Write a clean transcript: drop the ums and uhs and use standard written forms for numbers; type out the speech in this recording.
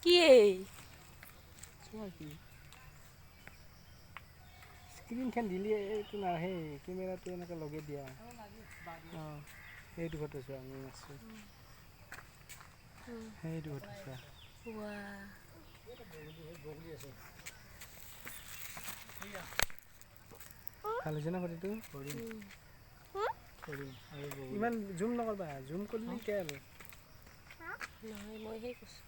কি এই স্ক্ৰীনখন দিলে এইটো নাহে কেমেৰাটো এনেকৈ লগাই দিয়া অঁ সেইটো ফটো চোৱা আমি আছোঁ সেইটো ফটো চোৱা ভাল হৈছে না ফটোটো ইমান জুম নকৰবা জুম কৰিলে কি আৰু নহয় মই সেই কৈছোঁ